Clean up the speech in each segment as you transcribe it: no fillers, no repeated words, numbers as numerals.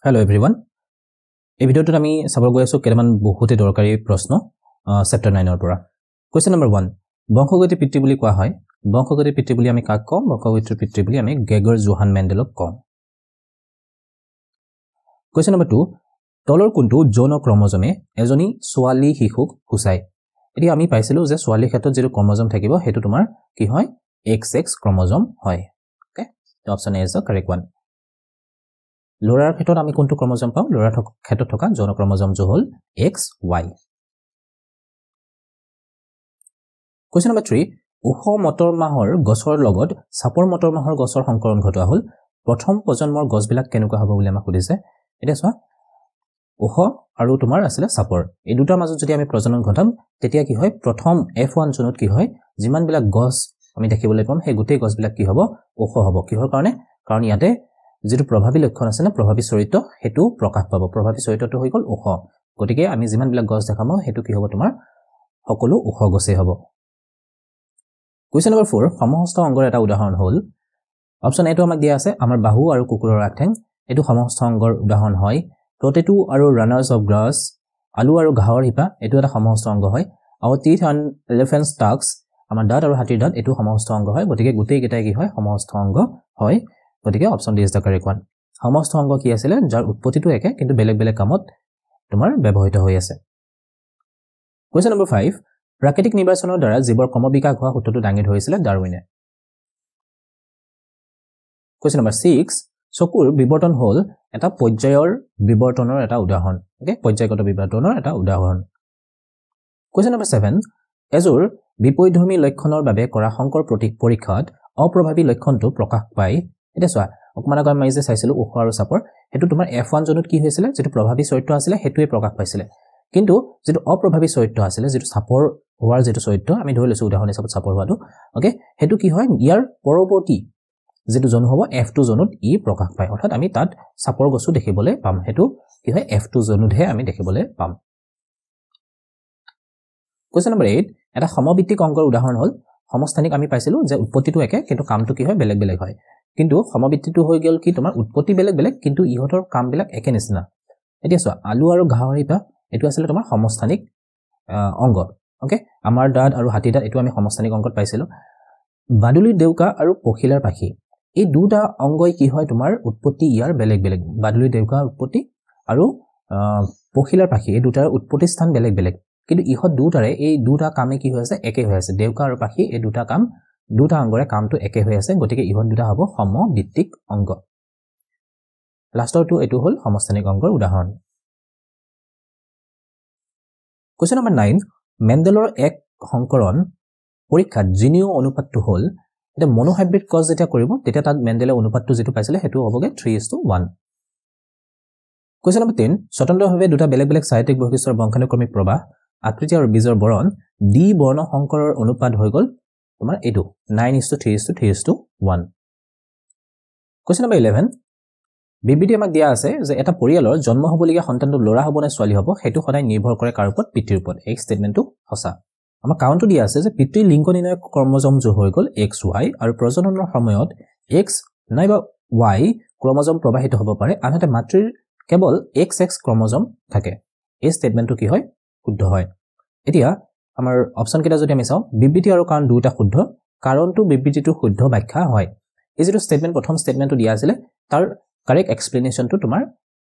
Hello everyone. এই ভিডিওটোত আমি চাব গৈ আছো কেইটামান বহুতে দৰকাৰী প্ৰশ্ন চেপ্টাৰ 9 ৰ পৰা। কোৱেশ্চন নম্বৰ 1 বংশগতি পিতৃ বুলি কোৱা হয়। বংশগতি পিতৃ বুলি আমি কাক কওঁ? বংশগতি পিতৃ বুলি আমি গেগৰ জোহান মেণ্ডেলক কওঁ। কোৱেশ্চন নম্বৰ 2 তলৰ কোনটো যৌন ক্ৰমজমে এজনী ছোৱালী শিশুক সূচায়? এতিয়া আমি পাইছিলো যে ছোৱালীৰ ক্ষেত্ৰত যেটো ক্ৰমজম থাকিব হেতু তোমাৰ কি হয় XX ক্ৰমজম হয়। ওকে তো option A is the correct one. লৰাৰ ক্ষেত্ৰত আমি কোনটো ক্ৰমজম পাওঁ? লৰাৰ ক্ষেত্ৰত থকা যৌন ক্ৰমজমটো হ'ল XY। কোৱেশ্চন নম্বৰ 3 উহ মটৰ মাহৰ গছৰ লগত চাপৰ মটৰ মাহৰ গছৰ সংকৰণ ঘটোৱা হ'ল। প্ৰথম প্ৰজন্মৰ গছবিলাক কেনেকুৱা হ'ব বুলি আমাক সুধিছে। এটা চোৱা উহ আৰু তোমাৰ আছিল চাপৰ এই দুটাৰ মাজত যদি আমি প্ৰজনন ঘটাম তেতিয়া কি হয় প্ৰথম F1 জোনত কি হয় যিমান বিলাক গছ আমি দেখিবলৈ পাম সেই গোটেই গছবিলাক কি হ'ব উহ হ'ব। কিহৰ কাৰণে? কাৰণ ইয়াতে যেটো প্ৰভাৱী লক্ষণ আছে না প্ৰভাৱী চৰিত্ৰ হেতু প্ৰকাশ পাব। প্ৰভাৱী চৰিত্ৰটো হৈ গল উহ। গতিকে আমি যিমান বিলাক গছ দেখাম হেতু কি হ'ব তোমাৰ সকলো উহ গছে হ'ব। কোৱেশ্চন নম্বৰ 4 সমহস্ত অংগৰ এটা উদাহৰণ হ'ল। অপচন এটো আমাক দিয়া আছে আমাৰ বাহু আৰু কুকুৰৰ আগঠেং। এটো সমহস্ত অংগৰ উদাহৰণ হয়। পটেটো আৰু ৰানাৰ্স অফ গ্ৰাছ আলু আৰু ঘাঁহৰ হিপা এটো এটা সমহস্ত অংগ হয়। আৰু টিথ এণ্ড এলিফেন্টছ টাক্স আমাৰ দাঁত আৰু হাতীৰ দাঁত এটো সমহস্ত অংগ হয়। গতিকে গোটেই কেইটাই কি হয় সমহস্ত অংগ হয়। গতিকে option D is the correct one. সমস্ত অংগ কি আছিল যাৰ উৎপত্তিটো একে কিন্তু বেলেগ বেলেগ কামত তোমাৰ ব্যৱহৃত হৈ আছে। কোৱেশ্চন নম্বৰ 5 প্ৰাকৃতিক নিৰ্বাচনৰ দ্বাৰা জীৱৰ ক্ৰমবিকাশ হোৱা সূত্ৰটো দাঙি ধৰিছিল ডাৰউইনে। কোৱেশ্চন নম্বৰ 6 চকুৰ বিবৰ্তন হ'ল এটা পৰ্যায়ৰ বিবৰ্তনৰ এটা উদাহৰণ। ওকে পৰ্যায়গত বিবৰ্তনৰ এটা উদাহৰণ। কোৱেশ্চন নম্বৰ 7 এজোৰ বিপৰীতধৰ্মী লক্ষণৰ বাবে কৰা সংকৰ পৰীক্ষাত অপ্ৰভাৱী লক্ষণটো প্ৰকাশ পায়। এটা চোৱা অকমান আগত আমি যে চাইছিলো উহ আৰু চাপৰ হেতু তোমাৰ F1 জোনত কি হৈছিল যেটো প্ৰভাৱী চৰিত্ৰ আছিল হেতুৱে প্ৰকাশ পাইছিল। কিন্তু যেটো অপ্ৰভাৱী চৰিত্ৰ আছিল যেটো চাপৰ হোৱাৰ যেটো চৰিত্ৰ আমি ধৰি লৈছো উদাহৰণ হিচাপত চাপৰ হোৱাটো। ওকে হেতু কি হয় ইয়াৰ পৰৱৰ্তী যেটো জন হ'ব F2 জোনত ই প্ৰকাশ পায়। অৰ্থাৎ আমি তাত চাপৰ গছু দেখিবলৈ পাম। হেতু কি হয় F2 জোনতহে আমি দেখিবলৈ পাম। কোৱেশ্চন নম্বৰ 8 এটা সমভিত্তিক অংগৰ উদাহৰণ হ'ল সমস্থানিক আমি পাইছিলো যে উৎপত্তিটো একে কিন্তু কামটো কি হয় বেলেগ বেলেগ হয়। কিন্তু সমভিত্তিটো হৈ গেল কি তোমাৰ উৎপত্তি বেলেগ বেলেগ কিন্তু ইহতৰ কাম বিলাক একে নিচিনা। এতিয়া চোৱা আলু আৰু ঘাঁহৰ হিপা এটো আছিল তোমাৰ সমস্থানিক অংগ। ওকে আমাৰ দাঁত আৰু হাতীৰ দাঁত এটো আমি সমস্থানিক অংগত পাইছিলো। বাদুলিৰ দেউকা আৰু পখিলাৰ পাখি এই দুটা অংগই কি হয় তোমাৰ উৎপত্তি ইয়াৰ বেলেগ বেলেগ। বাদুলিৰ দেউকা উৎপত্তি আৰু পখিলাৰ পাখি এই দুটাৰ উৎপত্তি স্থান বেলেগ বেলেগ কিন্তু ইহত দুটাৰে এই দুটা কামে কি হৈ আছে একে হৈ আছে। দেউকা আৰু পাখি এই দুটা কাম দুটা অংগৰে কামটো একে হৈ আছে। গতিকে ইহত দুটা হ'ব সমভিত্তিক অংগ। লাষ্টৰটো এটো হ'ল সমস্থানিক অংগৰ উদাহৰণ। কোৱেশ্চন নম্বৰ 9 মেণ্ডেলৰ এক সংকৰণ পৰীক্ষাত জিনিও অনুপাতটো হ'ল এটা মনোহাইব্ৰিড ক্ৰছ যেতিয়া কৰিব তেতিয়া তাত মেণ্ডেলৰ অনুপাতটো যেটো পাইছিলে হেতু হ'বগে 3:1। কোৱেশ্চন নম্বৰ 10 স্বতন্ত্ৰভাৱে দুটা বেলেগ বেলেগ সাহিত্যিক বৈশিষ্ট্যৰ বংশানুক্ৰমিক প্ৰবাহ আকৃতি আৰু বীজৰ বৰণ ডি বৰ্ণ সংকৰৰ অনুপাত হৈ গল তোমাৰ এটো 9:3:3:1। কোৱেশ্চন নম্বৰ 11 বিবৃতি আমাক দিয়া আছে যে এটা পৰিয়ালৰ জন্ম হ'বলগীয়া সন্তানটো ল'ৰা হ'ব নে ছোৱালী হ'ব হেতু সদায় নিৰ্ভৰ কৰে কাৰ ওপৰত? পিতৃৰ ওপৰত। এই ষ্টেটমেন্টটো সঁচা। আমাৰ কাৰণটো দিয়া আছে যে পিতৃৰ লিংগ নিৰ্ণয়ক ক্ৰমজম যোগ হৈ গল XY আৰু প্ৰজননৰ সময়ত X নাইবা Y ক্ৰমজম প্ৰবাহিত হ'ব পাৰে আনহাতে মাতৃৰ কেৱল XX ক্ৰমজম থাকে। এই ষ্টেটমেন্টটো কি হয় শুদ্ধ হয়। এতিয়া আমাৰ অপচন কেইটা যদি আমি চাওঁ বিবৃতি আৰু কাৰণ দুটা শুদ্ধ কাৰণটো বিবৃতিটো শুদ্ধ ব্যাখ্যা হয়। এই যেটো ষ্টেটমেন্ট প্ৰথম ষ্টেটমেন্টটো দিয়া আছিল তাৰ কাৰেক্ট এক্সপ্লেনেশনটো তোমাৰ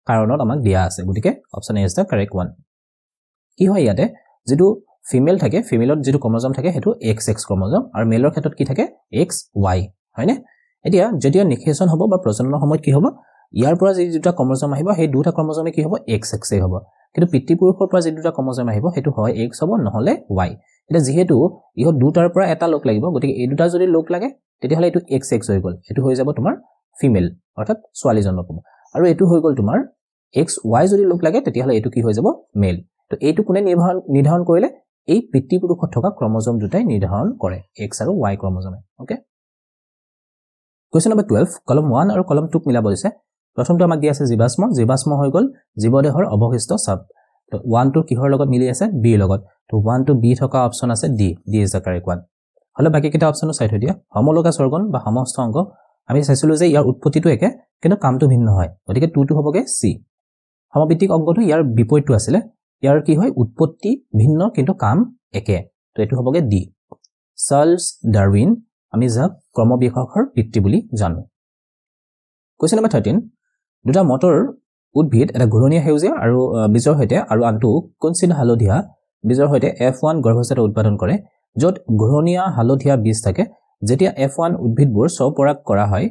কাৰণত আমাক দিয়া আছে। গতিকে option A is the correct one. কি হয় ইয়াতে যেটো ফিমেল থাকে ফিমেলত যেটো ক্ৰমজম থাকে হেতু XX ক্ৰমজম আৰু মেলৰ ক্ষেত্ৰত কি থাকে XY হয়নে? এতিয়া যেতিয়া নিষেচন হ'ব বা প্ৰজননৰ সময়ত কি হ'ব ইয়াৰ পৰা যে দুটা ক্ৰমজম আহিব সেই দুটা ক্ৰমজমে কি হ'ব XX হ'ব। কিন্তু পিতৃপুৰুষৰ পৰা যে দুটা ক্ৰমজম আহিব হেতু হয় X হ'ব নহলে Y। এটা যেহেতু ইহত দুটাৰ পৰা এটা লোক লাগিব গতিকে এই দুটা যদি লোক লাগে তেতিয়া হলে এটো XX হৈ গল। এটো হৈ যাব তোমাৰ ফিমেল অৰ্থাৎ ছোৱালী জন্ম পাব। আৰু এটো হৈ গল তোমাৰ XY যদি লোক লাগে তেতিয়া হলে এটো কি হৈ যাব মেল। তো এইটো কোনে নিৰ্ধাৰণ কৰিলে? এই পিতৃপুৰুষত থকা ক্ৰমজম দুটাই নিৰ্ধাৰণ কৰে X আৰু Y ক্ৰমজমে। ওকে কোৱেশ্চন নম্বৰ 12 কলম 1 আৰু কলম 2 মিলাব দিছে। প্ৰথমটো আমাক দিয়া আছে জীৱাশ্ম। জীৱাশ্ম হৈ গল জীৱদেহৰ অৱশিষ্ট চাপ। তো 1 টো কিহৰ লগত মিলি আছে? B লগত। তো 1 টো B থকা অপচন আছে D। D is the correct one. হলে বাকি কেইটা অপচনো চাই থৈ দিয়া। সমলোকা স্বৰ্গন বা সমস্ত অংগ আমি চাইছিলো যে ইয়াৰ উৎপত্তিটো একে কিন্তু কামটো ভিন্ন হয় গতিকে 2 টো হ'বগে C সমভিত্তিক অংকটো ইয়াৰ বিপৰীতটো আছিল ইয়াৰ কি হয় উৎপত্তি ভিন্ন কিন্তু কাম একে তো এটো হ'বগে D চাৰ্লছ ডাৰউইন আমি যাক ক্ৰমবিকাশৰ পিতৃ বুলি জানো কোৱেশ্চন নম্বৰ 13 দুটা মটৰ উদ্ভিদ এটা ঘূৰণীয়া হেউজীয়া আৰু বীজৰ হৈতে আৰু আনটো কোনচিন হালধীয়া বীজৰ হৈতে F1 গৰ্ভজাত উৎপাদন কৰে যত ঘূৰণীয়া হালধীয়া বীজ থাকে যেতিয়া F1 উদ্ভিদবোৰ স্বপৰাগ কৰা হয়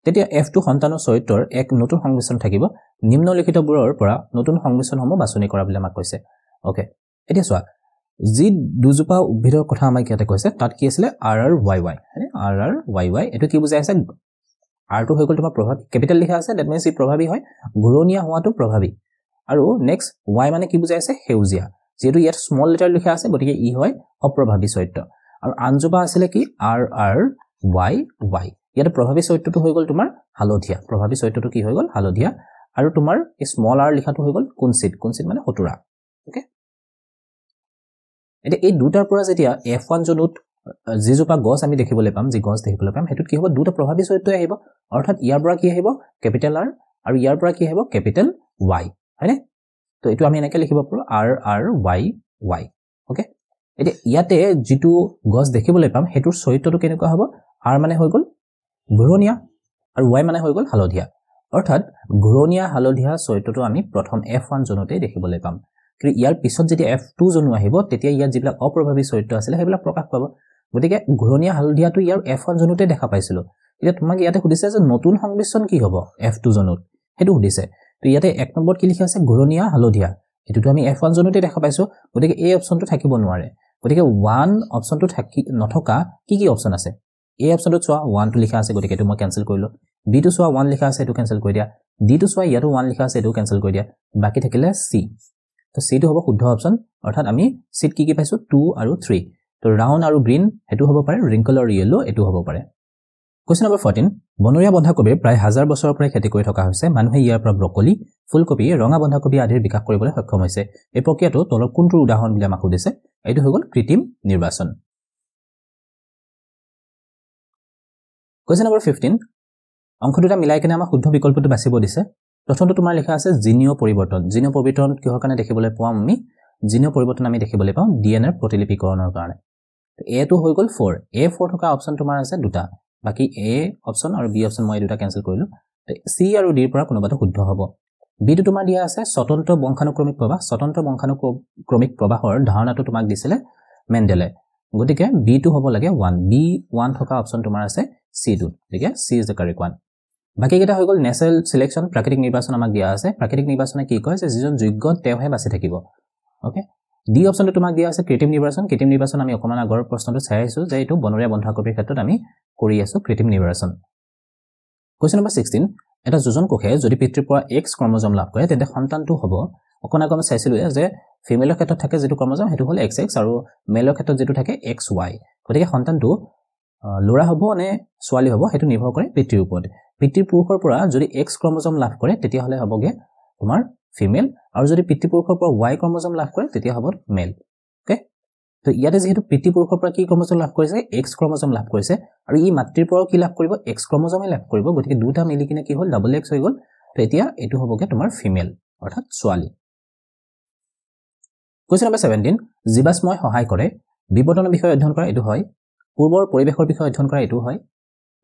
তেতিয়া F2 সন্তানৰ চৰিত্ৰৰ এক নতুন সংমিশ্ৰণ থাকিব নিম্নলিখিতবোৰৰ পৰা নতুন সংমিশ্ৰণসমূহ বাছনি কৰা বুলি আমাক কৈছে ওকে এতিয়া চোৱা যি দুজোপা উদ্ভিদৰ কথা আমাক ইয়াতে কৈছে তাত কি আছিল RRYY RRYY এটো কি বুজাই আছে R টো হৈ গল তোমাৰ প্ৰভাৱী ক্যাপিটেল লিখা আছে দ্যাট মিন্স ই প্ৰভাৱী হয় ঘূৰণীয়া হোৱাটো প্ৰভাৱী আৰু নেক্সট Y মানে কি বুজাই আছে হেউজিয়া যেটো ইয়াত স্মল লেটাৰ লিখা আছে গতিকে ই হয় অপ্ৰভাৱী চৰিত্ৰ আৰু আনজোপা আছিল কি RRYY ইয়াত প্ৰভাৱী চৰিত্ৰটো হৈ গল তোমাৰ হালধীয়া প্ৰভাৱী চৰিত্ৰটো কি হৈ গল হালধীয়া আৰু তোমাৰ এই স্মল r লিখাটো হৈ গল কোনচিড মানে হতুৰা ওকে এটা এই দুটাৰ পৰা যেতিয়া F1 জনুত জিজোপা গছ আমি দেখিবলৈ পাম যি গছ দেখিবলৈ পাম হেতুত কি হ'ব দুটা প্ৰভাৱী চৰিত্ৰ আহিব অৰ্থাৎ ইয়াৰ পৰা কি আহিব ক্যাপিটেল R আৰু ইয়াৰ পৰা কি আহিব ক্যাপিটেল Y হয়নে তো এটো আমি এনেকৈ লিখিব পাৰো RRYY ওকে এটা ইয়াতে যেটো গছ দেখিবলৈ পাম হেতুৰ চৰিত্ৰটো কেনেকুৱা হ'ব R মানে হৈ গল ঘূৰণীয়া আৰু Y মানে হৈ গল হালধীয়া অৰ্থাৎ ঘূৰণীয়া হালধীয়া চৰিত্ৰটো আমি প্ৰথম F1 জনতে দেখিবলৈ পাম কিন্তু ইয়াৰ পিছত যেতিয়া F2 জনো আহিব তেতিয়া ইয়াত যিবিলাক অপ্ৰভাৱী চৰিত্ৰ আছিল হেবিলাক প্ৰকাশ পাব গতিকে ঘূৰণীয়া হালধীয়াটো ইয়াৰ F1 জনোতে দেখা পাইছিলো এতিয়া তোমাক ইয়াতে সুধিছে যে নতুন সংমিশ্ৰণ কি হ'ব F2 জনোত হেতু সুধিছে তো ইয়াতে এক নম্বৰ কি লিখা আছে ঘূৰণীয়া হালধীয়া এটোটো আমি F1 জনোতে দেখা পাইছো গতিকে এই অপচনটো থাকিব নোৱাৰে গতিকে 1 অপচনটো থাকি নথকা কি অপচন আছে এই অপচনটো চোৱা 1 টো লিখা আছে গতিকে এটো মই ক্যান্সেল কৰিলো B টো চোৱা 1 লিখা আছে এটো ক্যান্সেল কৰি দিয়া D টো চোৱা ইয়াতো 1 লিখা আছে এটো ক্যান্সেল কৰি দিয়া বাকি থাকিলে C তো C টো হ'ব শুদ্ধ অপচন অৰ্থাৎ আমি C কি পাইছো 2 আৰু 3 তো ৰাউন্ড আৰু গ্ৰীন হেতু হ'ব পাৰে ৰিংকল আৰু ইয়েলো এটো হ'ব পাৰে কোৱেশ্চন নম্বৰ 14 বনৰীয়া বন্ধাকবি প্ৰায় 1000 বছৰৰ পৰা খেতি কৰি থকা হৈছে মানুহে ইয়াৰ পৰা ব্ৰকলি ফুলকবি ৰঙা বন্ধাকবি আদিৰ বিকাশ কৰিবলৈ সক্ষম হৈছে এই প্ৰক্ৰিয়াটো তলৰ কোনটোৰ উদাহৰণ বুলি আমাক সুধিছে এইটো হৈ গল কৃত্ৰিম নিৰ্বাচন কোৱেশ্চন নম্বৰ 15 অংক দুটা মিলাই কিনে আমাক শুদ্ধ বিকল্পটো বাছিব দিছে প্ৰথমটো তোমাৰ লিখা আছে জিনীয় পৰিৱৰ্তন কিহৰ কাৰণে দেখিবলৈ পাম আমি জিনীয় পৰিৱৰ্তন আমি দেখিবলৈ পাম DNA প্ৰতিলিপিকৰণৰ কাৰণে A টো হৈ গল 4 A4 থকা অপচন তোমাৰ আছে দুটা বাকি A অপচন আৰু B অপচন মই দুটা ক্যান্সেল কৰিলো C আৰু D ৰ পৰা কোনোবাটো শুদ্ধ হ'ব B টো তোমাৰ দিয়া আছে স্বতন্ত্ৰ বংশানুক্ৰমিক প্ৰবাহৰ ধাৰণাটো তোমাক দিছিলে মেন্ডেলে গতিকে B টো হ'ব লাগে 1 B1 থকা অপচন তোমাৰ আছে C টো ঠিক আছে C is the correct one বাকি কেটা হৈ গল নেচাৰেল সিলেকশন প্ৰাকৃতিক নিৰ্বাচন আমাক দিয়া আছে প্ৰাকৃতিক নিৰ্বাচনে কি কয় যে যিজন যোগ্য তেওঁহে বাছি থাকিব ওকে ডি অপচনটো তোমাক দিয়া আছে কৃত্ৰিম নিৰ্বাচন আমি অকমান আগৰ প্ৰশ্নটো চাই আছো যে এটো বনৰীয়া বন্ধাকবিৰ ক্ষেত্ৰত আমি কৰি আছো কৃত্ৰিম নিৰ্বাচন কোৱেশ্চন নম্বৰ 16 এটা যোজন কোষে যদি পিতৃৰ পৰা X ক্ৰমোজম লাভ কৰে তেন্তে সন্তানটো হ'ব অকন আগম চাইছিলো যে ফিমেলৰ ক্ষেত্ৰত থাকে যেটো ক্ৰমোজম হেতু হ'ল XX আৰু মেলৰ ক্ষেত্ৰত যেটো থাকে XY গতিকে সন্তানটো লৰা হ'ব নে ছোৱালী হ'ব হেতু নিৰ্ভৰ কৰে পিতৃৰ ওপৰত পিতৃৰ পুৰুষৰ পৰা যদি X ক্ৰমোজম লাভ কৰে তেতিয়া হলে হ'বগে তোমাৰ ফিমেল আৰু যদি পিতৃপুৰুষৰ পৰা Y ক্ৰমোজম লাভ কৰে তেতিয়া হ'ব মেল ওকে তো ইয়াতে যেহেতু পিতৃপুৰুষৰ পৰা কি ক্ৰমোজম লাভ কৰিছে X ক্ৰমোজম লাভ কৰিছে আৰু ই মাতৃৰ পৰা কি লাভ কৰিব X ক্ৰমোজমে লাভ কৰিব গতিকে দুটা মিলি কিনে কি হ'ল ডাবল X হৈ গল তো এতিয়া এটো হ'বগে তোমাৰ ফিমেল অৰ্থাৎ ছোৱালী কোৱেশ্চন নম্বৰ 17 জীৱাশ্মই সহায় কৰে বিবৰ্তনৰ বিষয় অধ্যয়ন কৰা এটো হয় পূৰ্বৰ পৰিবেশৰ বিষয় অধ্যয়ন কৰা এটো হয়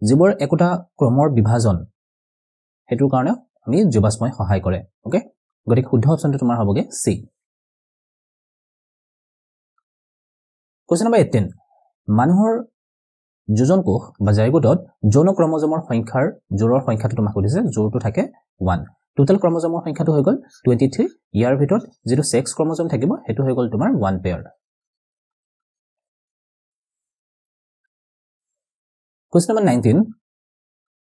জীৱৰ একোটা ক্ৰমৰ বিভাজন হেতুৰ কাৰণে আমি জীৱাশ্মই সহায় কৰে ওকে গতিকে শুদ্ধ অপচনটো তোমাৰ হ'বগে C কোৱেশ্চন নম্বৰ 18 মানুহৰ যোজন কোষ বা জাইগোটত যৌন ক্ৰমোজমৰ সংখ্যাৰ জোৰৰ সংখ্যাটো তোমাক সুধিছে জোৰটো থাকে 1 টোটাল ক্ৰমোজমৰ সংখ্যাটো হৈ গল 23 ইয়াৰ ভিতৰত যেটো সেক্স ক্ৰমোজম থাকিব হেতু হৈ গল তোমাৰ 1 পেয়াৰ কোৱেশ্চন নম্বৰ 19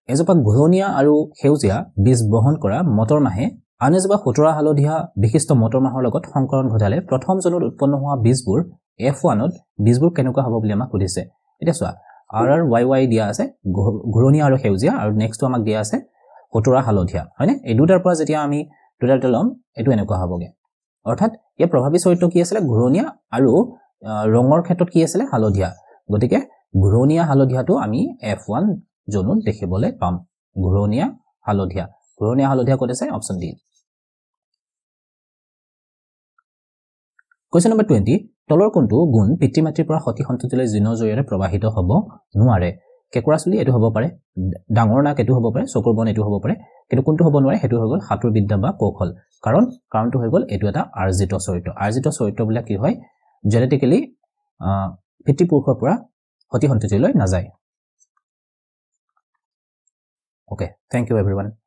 এজোপা ঘূৰণীয়া আৰু সেউজীয়া বীজ বহন কৰা মটৰ মাহে আন এজোপা হতুৰা হালধীয়া বিশিষ্ট মটৰ মাহৰ লগত সংকৰণ ঘটালে প্ৰথম জনত উৎপন্ন হোৱা বীজবোৰ F1ত বীজবোৰ কেনেকুৱা হ'ব বুলি আমাক সুধিছে এটা চোৱা RRYY দিয়া আছে ঘূৰণীয়া আৰু সেউজীয়া আৰু নেক্সটটো আমাক দিয়া আছে হতুৰা হালধীয়া হয়নে এই দুটাৰ পৰা যেতিয়া আমি টোটালটো লম এটো এনেকুৱা হ'বগে অৰ্থাৎ এই প্ৰভাৱী চৰিত্ৰ কি আছিল ঘূৰণীয়া আৰু ৰঙৰ ক্ষেত্ৰত কি আছিল হালধীয়া গতিকে ঘূৰণীয়া হালধীয়াটো আমি F1 জোনত দেখিবলৈ পাম ঘূৰণীয়া হালধীয়া ক'ত আছে অপচন ডি Question number 20 তলৰ কোনটো গুণ পিতৃ মাতৃৰ পৰা সতি সন্ততিলৈ জিনৰ জৰিয়তে প্ৰবাহিত হ'ব নোৱাৰে কেকুৰা চুলি এটো হ'ব পাৰে ডাঙৰ নাক এটো হ'ব পাৰে চকুৰ বন এটো হ'ব পাৰে কিন্তু কোনটো হ'ব নোৱাৰে হেতু হৈ গল হাতুৰ বিদ্যা বা কৌশল কাৰণটো হৈ গল এটো এটা আৰ্জিত চৰিত্ৰ বুলা কি হয় জেনেটিক্যালি পিতৃ পুৰুষৰ পৰা সতি সন্ততিলৈ নাযায় Okay, thank you everyone.